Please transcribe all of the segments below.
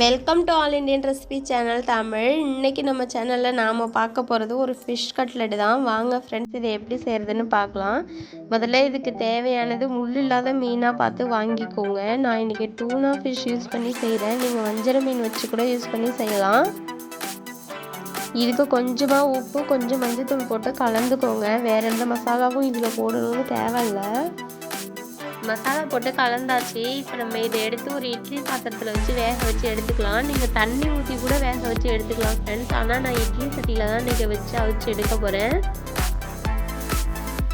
Welcome to all Indian recipe channel Tamil. இன்றைக்கி நம்ம சேனலில் நாம் பார்க்க போகிறது ஒரு ஃபிஷ் கட்லெட் தான். வாங்க ஃப்ரெண்ட்ஸ், இதை எப்படி செய்கிறதுன்னு பார்க்கலாம். முதல்ல இதுக்கு தேவையானது முள் இல்லாத மீனாக பார்த்து வாங்கிக்கோங்க. நான் இன்றைக்கி டூனா ஃபிஷ் யூஸ் பண்ணி செய்கிறேன். நீங்கள் வஞ்சர மீன் வச்சு கூட யூஸ் பண்ணி செய்யலாம். இதுக்கு கொஞ்சமாக உப்பு, கொஞ்சம் மஞ்சத்தூள் போட்டு கலந்துக்கோங்க. வேறு எந்த மசாலாவும் இதில் போடணும்னு தேவையில்லை. மசாலா போட்டு கலந்தாச்சு. இப்போ நம்ம இதை எடுத்து ஒரு இட்லி பாத்திரத்தில் வச்சு வேக வச்சு எடுத்துக்கலாம். நீங்கள் தண்ணி ஊற்றி கூட வேக வச்சு எடுத்துக்கலாம் ஃப்ரெண்ட்ஸ். ஆனால் நான் இட்லி சட்டியில் தான் நீங்கள் வச்சு அவிச்சு எடுக்க போகிறேன்.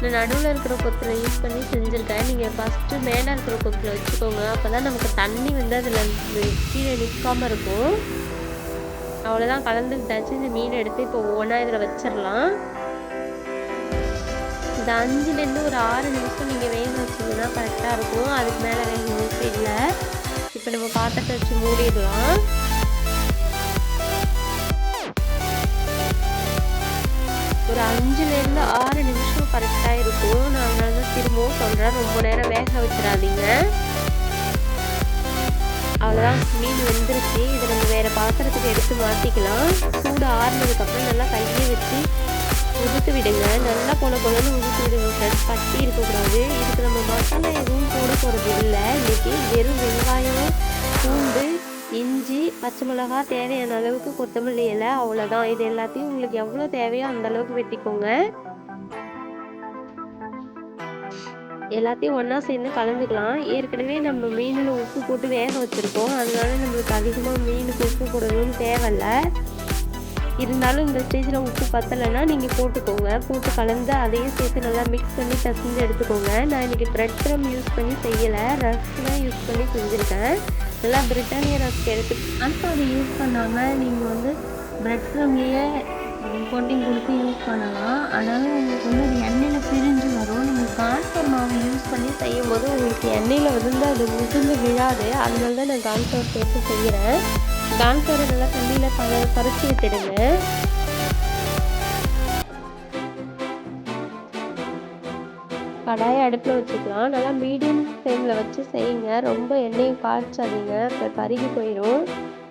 நான் நடுவில் இருக்கிற கொத்தில் யூஸ் பண்ணி செஞ்சுருக்கேன். நீங்கள் ஃபஸ்ட்டு மேலே இருக்கிற கொத்தில் வச்சுக்கோங்க. அப்போ தான் நமக்கு தண்ணி வந்து அதில் கீழே நிற்காமல் இருக்கும். அவ்வளோதான், கலந்துக்கிட்டாச்சு. இந்த மீனை எடுத்து இப்போ ஒவ்வொன்றா இதில் வச்சிடலாம். இந்த 5லேருந்து ஒரு 6 நிமிஷம் நீங்கள் வேக வச்சிங்கன்னா கரெக்டாக இருக்கும். அதுக்கு மேலே வேக வச்சு இல்லை. இப்போ நம்ம பாத்திரத்தை வச்சு மூடிடலாம். ஒரு 5லேருந்து 6 நிமிஷம் கரெக்டாக இருக்கும். நான் அதனால தான் திரும்பவும் சொல்கிறேன், ரொம்ப நேரம் வேக வச்சிடாதீங்க. அவ்வளோதான், மீன் வெந்துருச்சு. இதை நம்ம வேறு பாத்திரத்துக்கு எடுத்து மாற்றிக்கலாம். சூடு ஆறுனதுக்கப்புறம் நல்லா கையை வச்சு உதுத்து விடுங்க. நல்லா கொலன்னு உதுத்து விடுங்க ஃப்ரெண்ட்ஸ். கட்டி இருக்கக்கூடாது. இதுக்கு நம்ம மசாலா எதுவும் போட போகிறது இல்லை. இன்றைக்கி வெறும் வெங்காயம், பூண்டு, இஞ்சி, பச்சை மிளகா, தேவையான அளவுக்கு கொத்தமல்லி இலை, அவ்வளோதான். இது எல்லாத்தையும் உங்களுக்கு எவ்வளோ தேவையோ அந்த அளவுக்கு வெட்டிக்கோங்க. எல்லாத்தையும் ஒன்றா சேர்ந்து கலந்துக்கலாம். ஏற்கனவே நம்ம மீனில் உப்பு போட்டு வேக வச்சுருக்கோம். அதனால நம்மளுக்கு அதிகமாக மீனுக்கு உப்பு போடணும்னு தேவையில்லை. இருந்தாலும் இந்த ஸ்டேஜில் உப்பு பத்தலைன்னா நீங்கள் போட்டுக்கோங்க. போட்டு கலந்து அதையும் சேர்த்து நல்லா மிக்ஸ் பண்ணி தசிஞ்சு எடுத்துக்கோங்க. நான் இன்றைக்கி ப்ரெட் க்ரம் யூஸ் பண்ணி செய்யலை, ரஸ்க் தான் யூஸ் பண்ணி செஞ்சுருக்கேன். நல்லா பிரிட்டானியா ரஸ்க் எடுத்து அடுத்து அதை யூஸ் பண்ணாமல் நீங்கள் வந்து ப்ரெட் க்ரம்லேயே கோட்டிங் கொடுத்து யூஸ் பண்ணலாம். அதனால் உங்களுக்கு வந்து அது எண்ணெயில் பிரிஞ்சு வரும். நீங்கள் கான்ஃப்ளவர் மாவு யூஸ் பண்ணி செய்யும் போது உங்களுக்கு எண்ணெயில் வந்து அது முதிர்ந்து விழாது. அதனால தான் நான் கான்ஃப்ளவர் சேர்த்து செய்கிறேன். கான்ஃப்ளவரை நல்லா தண்ணியில் பறிச்சு விட்டுடுங்க. கடாயை அடுப்பில் வச்சுக்கலாம். நல்லா மீடியம் ஃப்ளேமில் வச்சு செய்யுங்க. ரொம்ப எண்ணெயை காய்ச்சாதீங்க, இப்போ கருகி போயிடும்.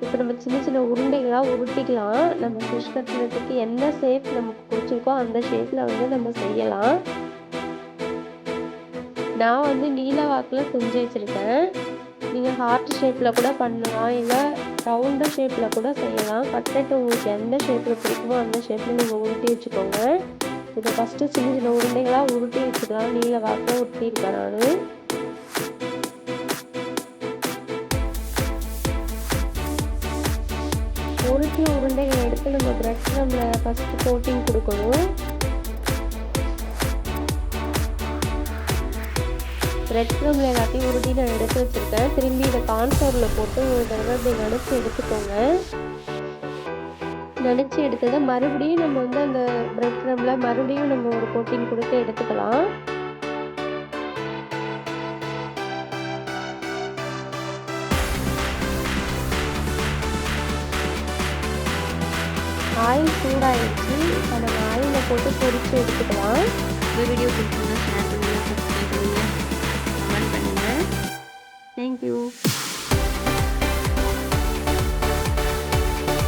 இப்போ நம்ம சின்ன சின்ன உருண்டைகளாக உருட்டிக்கலாம். நம்ம ஃபிஷ் கட்லெட்டுக்கு என்ன ஷேப் நமக்கு பிடிச்சிருக்கோ அந்த ஷேப்பில் வந்து நம்ம செய்யலாம். நான் வந்து நீல வாக்கில் செஞ்சு வச்சுருக்கேன். நீங்கள் ஹார்ட் ஷேப்பில் கூட பண்ணலாம், இல்லை ரவுண்டு ஷேப்பில் கூட செய்யலாம். கட்லெட் உங்களுக்கு எந்த ஷேப்பில் பிடிக்குமோ அந்த ஷேப்பில் நீங்கள் உருட்டி வச்சுக்கோங்க. இதை ஃபஸ்ட்டு சின்ன சின்ன உருண்டைகளாக உருட்டி வச்சுக்கலாம். நீல வாக்கில் உருட்டியிருக்கேன் நான். உருட்டிய உருண்டைகளை எடுத்து நம்ம ப்ரெட் க்ரம்மில் ஃபஸ்ட்டு கோட்டிங் கொடுக்கணும். ப்ரெட் க்ரம்மில் எல்லாத்தையும் உருட்டி நான் எடுத்து வச்சுருக்கேன். திரும்பி இதை கான்ஃப்ளவரில் போட்டு ஒரு தடவை இப்படி நனைச்சி எடுத்துக்கோங்க. நனைச்சி எடுத்ததை மறுபடியும் நம்ம வந்து அந்த ப்ரெட் க்ரம்மில் மறுபடியும் நம்ம ஒரு கோட்டிங் கொடுத்து எடுத்துக்கலாம். ஆயில் சூடாகிடுச்சு. இப்போ நம்ம ஆயிலில் போட்டு பொரித்து எடுத்துக்கலாம். இந்த வீடியோ பிடிச்சிருந்தா ஷேர் பண்ணுங்கள், சப்ஸ்கிரைப் பண்ணுங்கள், கமெண்ட் பண்ணுங்கள். தேங்க்யூ.